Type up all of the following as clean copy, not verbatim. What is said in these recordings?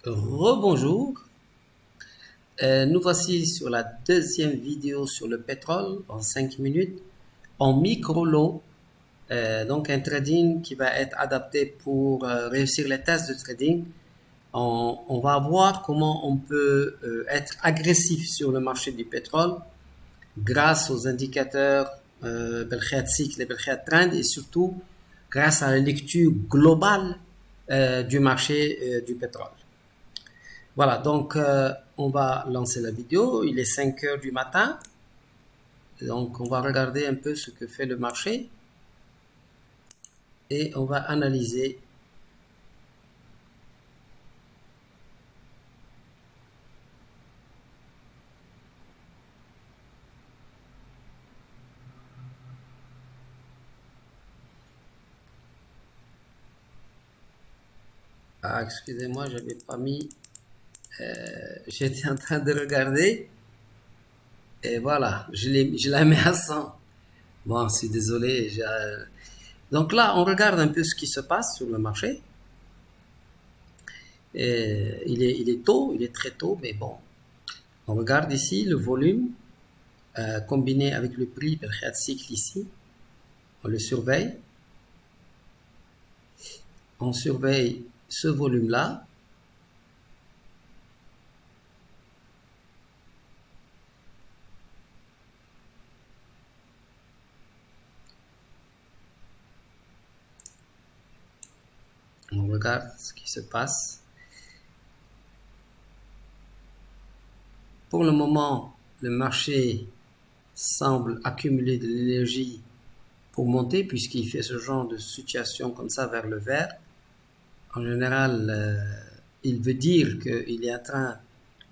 Rebonjour. Nous voici sur la deuxième vidéo sur le pétrole en 5 minutes en micro-lot. Donc un trading qui va être adapté pour réussir les tests de trading. On va voir comment on peut être agressif sur le marché du pétrole grâce aux indicateurs Belkhead cycle et Belkhead trend et surtout grâce à la lecture globale du marché du pétrole. Voilà, donc on va lancer la vidéo. Il est 5 heures du matin. Donc on va regarder un peu ce que fait le marché et on va analyser. Ah, excusez-moi, j'avais pas mis. J'étais en train de regarder et voilà, je la mets à 100. Bon, je suis désolé. Donc là, on regarde un peu ce qui se passe sur le marché. Et il est tôt, il est très tôt, mais bon. On regarde ici le volume combiné avec le prix per cycle ici. On le surveille. On surveille ce volume-là. On regarde ce qui se passe. Pour le moment, le marché semble accumuler de l'énergie pour monter puisqu'il fait ce genre de situation comme ça vers le vert. En général, il veut dire qu'il est en train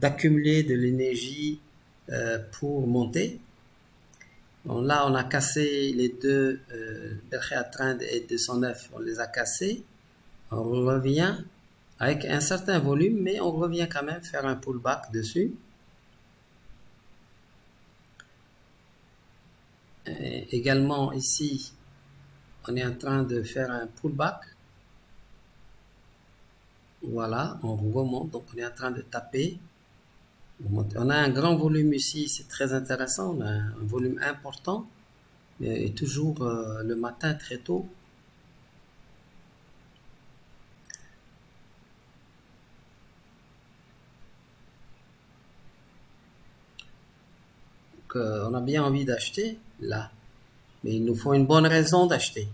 d'accumuler de l'énergie pour monter. Bon, là, on a cassé les deux Berkshire Trend et 209, on les a cassés. On revient avec un certain volume, mais on revient quand même faire un pullback dessus. Et également ici, on est en train de faire un pullback. Voilà, on remonte, donc on est en train de taper. On a un grand volume ici, c'est très intéressant, on a un volume important, et toujours le matin très tôt. Donc on a bien envie d'acheter là, mais il nous faut une bonne raison d'acheter.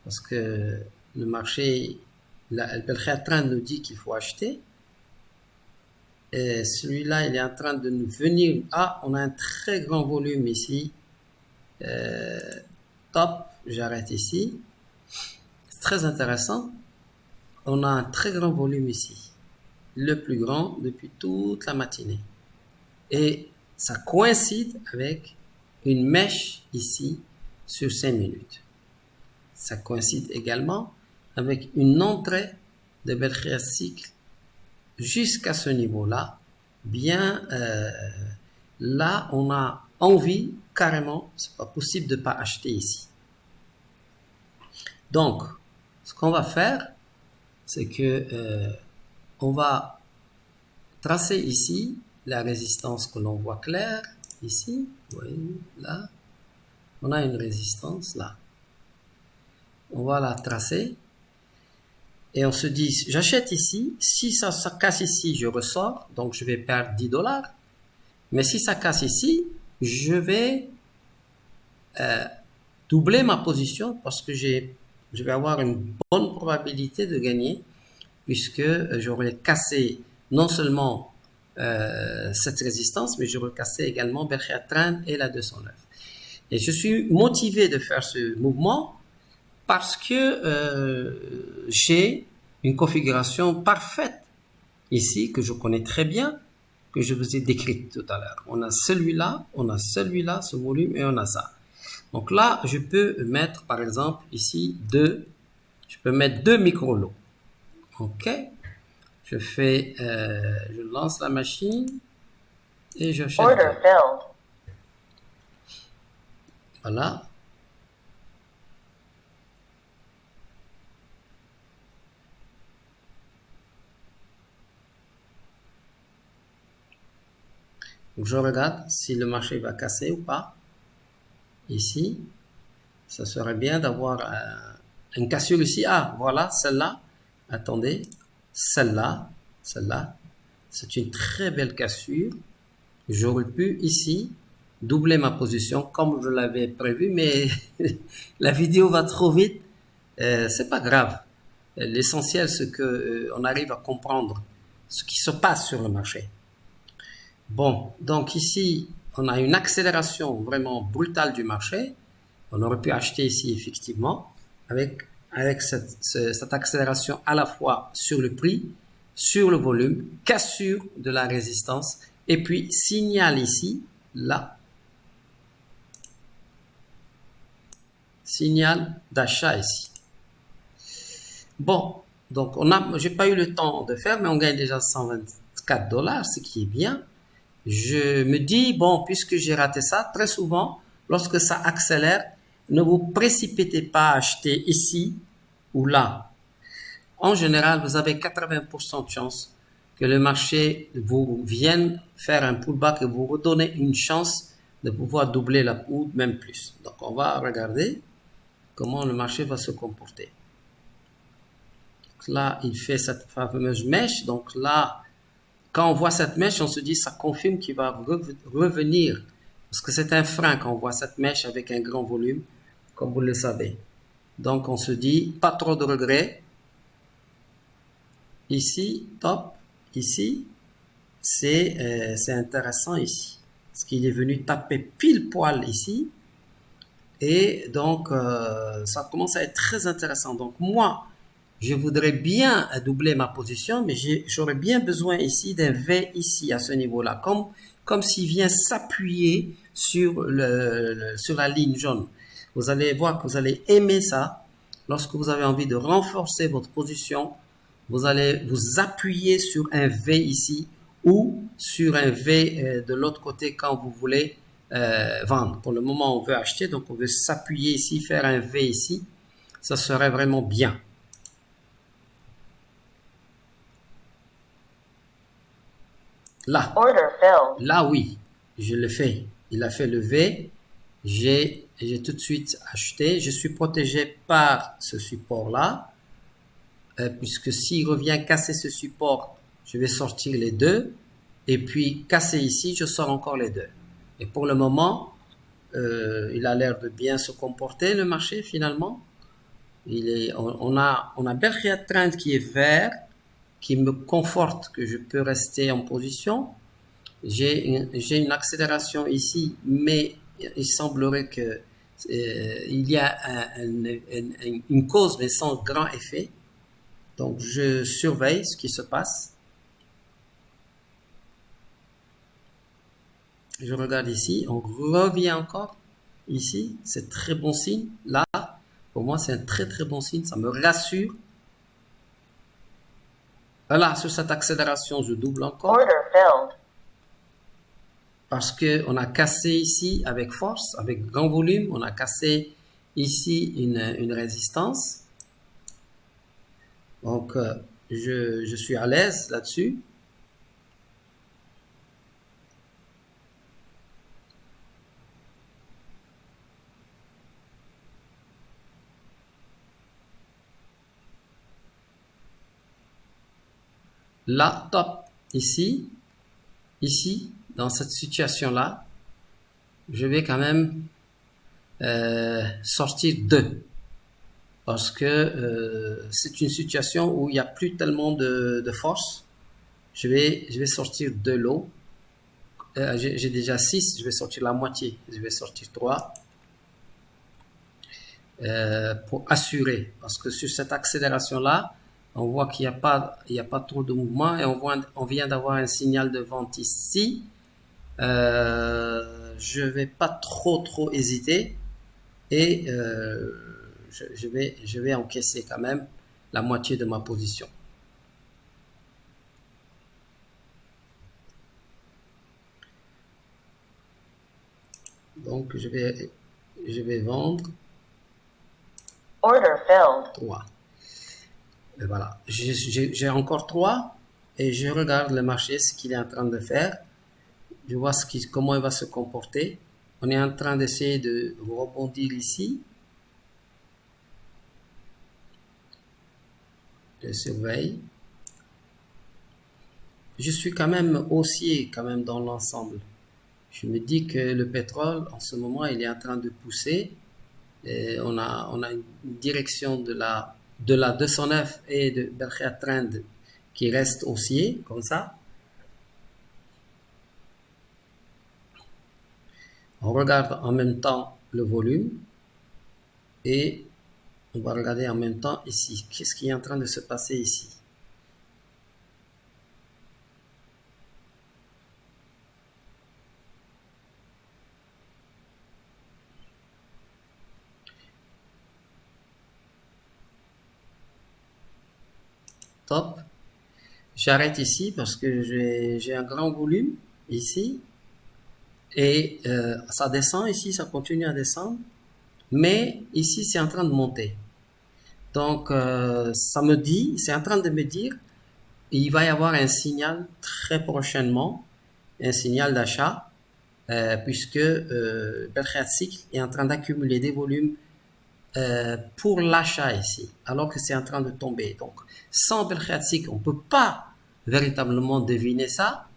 Parce que le marché, le train nous dit qu'il faut acheter. Et celui-là, il est en train de nous venir. Ah, on a un très grand volume ici. Top, j'arrête ici. C'est très intéressant. On a un très grand volume ici. Le plus grand depuis toute la matinée. Et ça coïncide avec une mèche ici sur 5 minutes. Ça coïncide également avec une entrée de Belkhead cycle jusqu'à ce niveau-là. Bien, là, on a envie, carrément, c'est pas possible de ne pas acheter ici. Donc, ce qu'on va faire, c'est que on va tracer ici la résistance que l'on voit claire, ici, vous voyez, là, on a une résistance là. On va la tracer et on se dit, j'achète ici, si ça casse ici, je ressors, donc je vais perdre 10 dollars. Mais si ça casse ici, je vais doubler ma position parce que je vais avoir une bonne probabilité de gagner puisque j'aurais cassé non seulement cette résistance, mais j'aurais cassé également Berkshire Trend et la 209. Et je suis motivé de faire ce mouvement parce que j'ai une configuration parfaite ici que je connais très bien, que je vous ai décrite tout à l'heure. On a celui-là, ce volume et on a ça. Donc là, je peux mettre par exemple ici je peux mettre deux micro-lots. Ok, je lance la machine et j'achète deux. Voilà. Donc, je regarde si le marché va casser ou pas. Ici, ça serait bien d'avoir une cassure ici. Ah, voilà, celle-là. Attendez, celle-là. C'est une très belle cassure. J'aurais pu ici doubler ma position comme je l'avais prévu, mais la vidéo va trop vite. C'est pas grave. L'essentiel, c'est que on arrive à comprendre ce qui se passe sur le marché. Bon, donc ici, on a une accélération vraiment brutale du marché. On aurait pu acheter ici, effectivement, avec cette accélération à la fois sur le prix, sur le volume, cassure de la résistance, et puis signal ici, là, signal d'achat ici. Bon, donc j'ai pas eu le temps de faire, mais on gagne déjà 124 $, ce qui est bien. Je me dis, bon, puisque j'ai raté ça, très souvent, lorsque ça accélère, ne vous précipitez pas à acheter ici ou là. En général, vous avez 80% de chance que le marché vous vienne faire un pullback et vous redonner une chance de pouvoir doubler la ou même plus. Donc, on va regarder comment le marché va se comporter. Donc là, il fait cette fameuse mèche. Donc là, quand on voit cette mèche, on se dit ça confirme qu'il va revenir. Parce que c'est un frein quand on voit cette mèche avec un grand volume, comme vous le savez. Donc on se dit, pas trop de regrets. Ici, top. Ici, c'est intéressant ici. Parce qu'il est venu taper pile poil ici. Et donc, ça commence à être très intéressant. Donc moi, je voudrais bien doubler ma position, mais j'aurais bien besoin ici d'un V ici, à ce niveau-là, comme s'il vient s'appuyer sur la ligne jaune. Vous allez voir que vous allez aimer ça. Lorsque vous avez envie de renforcer votre position, vous allez vous appuyer sur un V ici ou sur un V de l'autre côté quand vous voulez vendre. Pour le moment, on veut acheter, donc on veut s'appuyer ici, faire un V ici. Ça serait vraiment bien. Là, oui, je le fais. Il a fait le V. J'ai tout de suite acheté. Je suis protégé par ce support-là. Puisque s'il revient casser ce support, je vais sortir les deux. Et puis, casser ici, je sors encore les deux. Et pour le moment, il a l'air de bien se comporter, le marché, finalement. On a Berkshire Trend qui est vert, qui me conforte que je peux rester en position. J'ai une accélération ici, mais il semblerait que il y a une cause, mais sans grand effet. Donc, je surveille ce qui se passe. Je regarde ici, on revient encore ici, c'est très bon signe. Là, pour moi, c'est un très très bon signe, ça me rassure. Là, sur cette accélération, je double encore. Parce que on a cassé ici avec force, avec grand volume, on a cassé ici une résistance. Donc, je suis à l'aise là-dessus. Là, top, ici, dans cette situation-là, je vais quand même sortir 2. Parce que c'est une situation où il n'y a plus tellement de force. Je vais sortir 2 lots. J'ai déjà 6, je vais sortir la moitié. Je vais sortir 3. Pour assurer. Parce que sur cette accélération-là, on voit qu'il n'y a pas trop de mouvement et on vient d'avoir un signal de vente ici. Je vais pas trop hésiter et je vais encaisser quand même la moitié de ma position. Donc je vais vendre. Order filled. 3. Et voilà, j'ai encore 3 et je regarde le marché, ce qu'il est en train de faire. Je vois comment il va se comporter. On est en train d'essayer de rebondir ici. Je surveille. Je suis quand même haussier quand même dans l'ensemble. Je me dis que le pétrole, en ce moment, il est en train de pousser. Et on a une direction de la 209 et de Berkshire Trend qui reste haussier, comme ça. On regarde en même temps le volume et on va regarder en même temps ici. Qu'est-ce qui est en train de se passer ici? Top. J'arrête ici parce que j'ai un grand volume ici. Et ça descend ici, ça continue à descendre. Mais ici, c'est en train de monter. Donc, c'est en train de me dire, il va y avoir un signal très prochainement, un signal d'achat, puisque Berkshire Cycle est en train d'accumuler des volumes pour l'achat ici, alors que c'est en train de tomber. Donc, sans Berkshire Cycle, on ne peut pas véritablement deviner ça,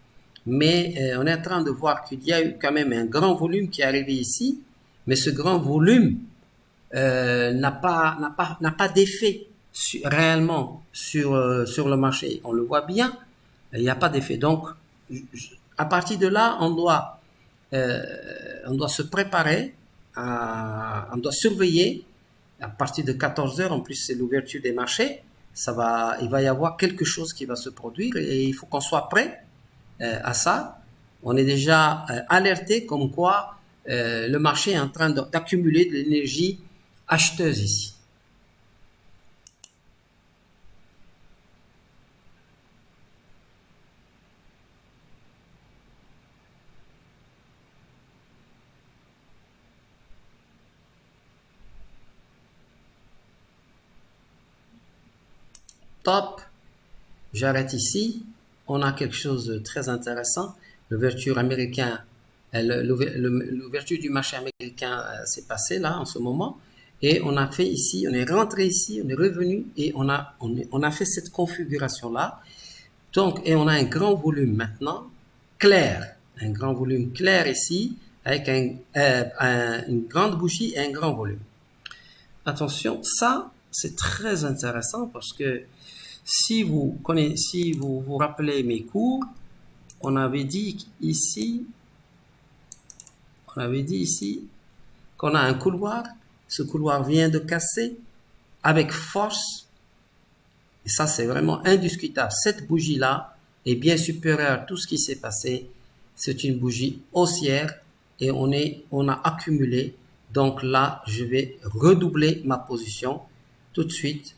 mais on est en train de voir qu'il y a eu quand même un grand volume qui est arrivé ici, mais ce grand volume n'a pas d'effet réellement sur le marché. On le voit bien, il n'y a pas d'effet. Donc, à partir de là, on doit se préparer, on doit surveiller. À partir de 14 heures, en plus c'est l'ouverture des marchés, il va y avoir quelque chose qui va se produire et il faut qu'on soit prêt à ça. On est déjà alerté comme quoi le marché est en train d'accumuler de l'énergie acheteuse ici. Top. J'arrête ici. On a quelque chose de très intéressant. L'ouverture américaine, l'ouverture du marché américain s'est passée là en ce moment. Et on a fait ici, on est rentré ici, on est revenu et on a fait cette configuration là. Donc, et on a un grand volume maintenant, clair, un grand volume clair ici, avec une grande bougie et un grand volume. Attention, ça, c'est très intéressant parce que si vous vous rappelez mes cours, on avait dit ici qu'on a un couloir. Ce couloir vient de casser avec force. Et ça, c'est vraiment indiscutable. Cette bougie-là est bien supérieure à tout ce qui s'est passé. C'est une bougie haussière et on a accumulé. Donc là, je vais redoubler ma position tout de suite.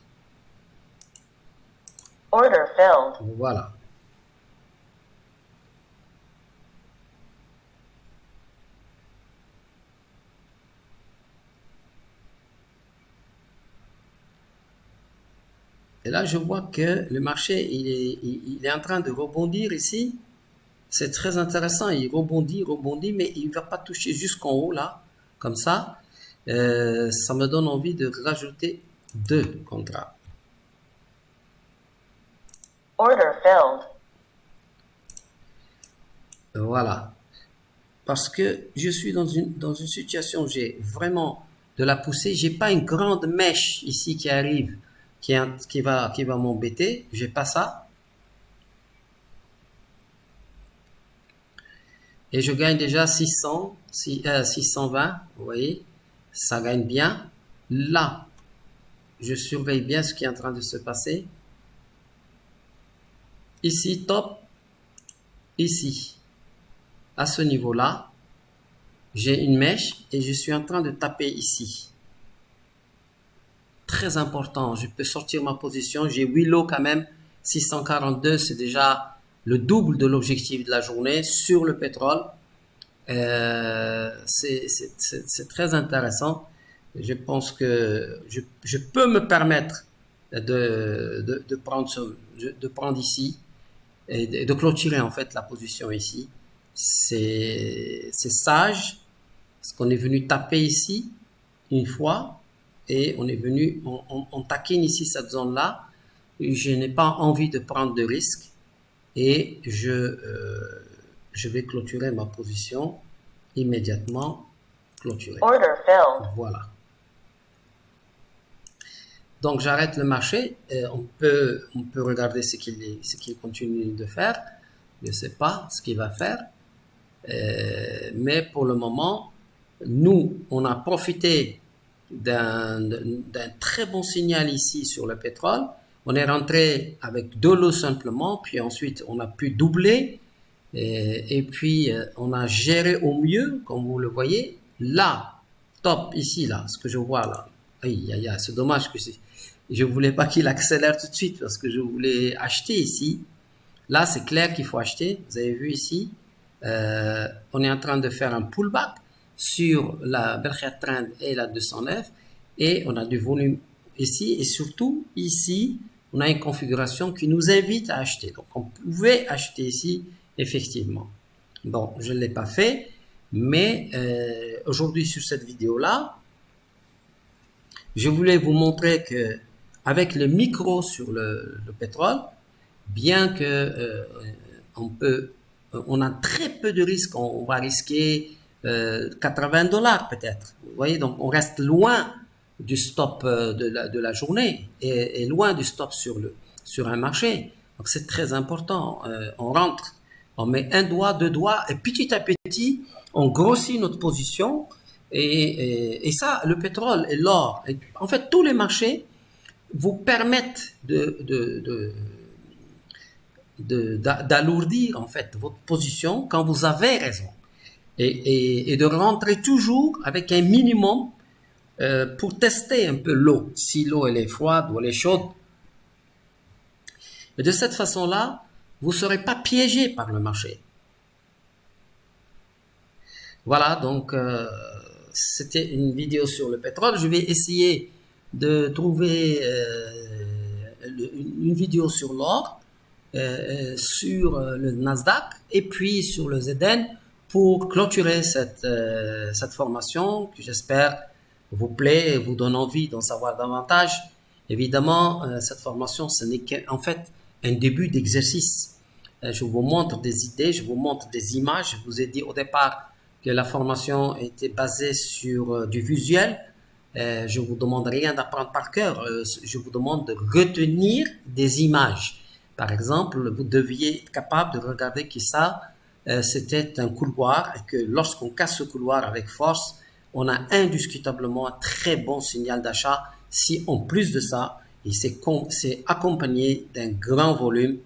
Order filled. Voilà. Et là, je vois que le marché, il est en train de rebondir ici. C'est très intéressant. Il rebondit, mais il ne va pas toucher jusqu'en haut, là, comme ça. Ça me donne envie de rajouter 2 contrats. Order filled. Voilà. Parce que je suis dans une situation où j'ai vraiment de la poussée. J'ai pas une grande mèche ici qui arrive, qui va m'embêter. J'ai pas ça. Et je gagne déjà 620. Vous voyez, ça gagne bien. Là, je surveille bien ce qui est en train de se passer. Ici, top. Ici, à ce niveau-là, j'ai une mèche et je suis en train de taper ici. Très important, je peux sortir ma position. J'ai 8 lots quand même. 642, c'est déjà le double de l'objectif de la journée sur le pétrole. C'est très intéressant. Je pense que je peux me permettre de prendre ici et de clôturer en fait la position ici. c'est sage, parce qu'on est venu taper ici une fois, et on est venu, on taquine ici cette zone-là. Je n'ai pas envie de prendre de risques, et je vais clôturer ma position immédiatement. Clôturer. Order filled. Voilà. Donc j'arrête le marché. On peut regarder ce qu'il continue de faire. Je ne sais pas ce qu'il va faire. Mais pour le moment, nous, on a profité d'un très bon signal ici sur le pétrole. On est rentré avec de l'eau simplement, puis ensuite on a pu doubler, et puis on a géré au mieux, comme vous le voyez. Là, top, ici, là, ce que je vois là. Aïe, c'est dommage que je voulais pas qu'il accélère tout de suite parce que je voulais acheter ici. Là, c'est clair qu'il faut acheter. Vous avez vu ici, on est en train de faire un pullback sur la Berkshire Trend et la 209, et on a du volume ici, et surtout ici, on a une configuration qui nous invite à acheter. Donc, on pouvait acheter ici, effectivement. Bon, je ne l'ai pas fait, mais aujourd'hui, sur cette vidéo-là, je voulais vous montrer que avec le micro sur le pétrole, bien que on a très peu de risques, on va risquer $80 peut-être. Vous voyez, donc on reste loin du stop de la journée, et loin du stop sur un marché. Donc c'est très important. On rentre, on met un doigt, deux doigts, et petit à petit, on grossit notre position. Et ça, le pétrole et l'or, en fait, tous les marchés vous permettent d'alourdir en fait votre position quand vous avez raison, et de rentrer toujours avec un minimum pour tester un peu l'eau, si l'eau elle est froide ou elle est chaude. Et de cette façon-là, vous ne serez pas piégé par le marché. Voilà, donc c'était une vidéo sur le pétrole. Je vais essayer de trouver une vidéo sur l'or, sur le Nasdaq et puis sur le ZN pour clôturer cette formation qui, j'espère, vous plaît et vous donne envie d'en savoir davantage. Évidemment, cette formation, ce n'est qu'en fait un début d'exercice. Je vous montre des idées, je vous montre des images. Je vous ai dit au départ que la formation était basée sur du visuel. Je vous demande rien d'apprendre par cœur. Je vous demande de retenir des images. Par exemple, vous deviez être capable de regarder que ça, c'était un couloir, et que lorsqu'on casse ce couloir avec force, on a indiscutablement un très bon signal d'achat. Si en plus de ça, c'est accompagné d'un grand volume,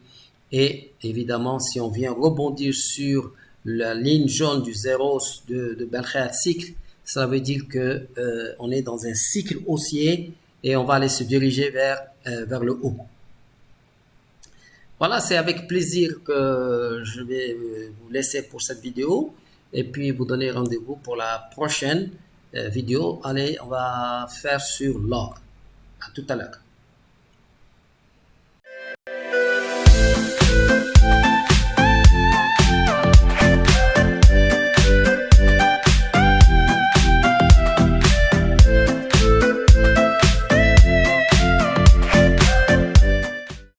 et évidemment, si on vient rebondir sur la ligne jaune du zéro de Berkshire cycle, ça veut dire que on est dans un cycle haussier et on va aller se diriger vers le haut. Voilà, c'est avec plaisir que je vais vous laisser pour cette vidéo, et puis vous donner rendez-vous pour la prochaine vidéo. Allez, on va faire sur l'or. À tout à l'heure.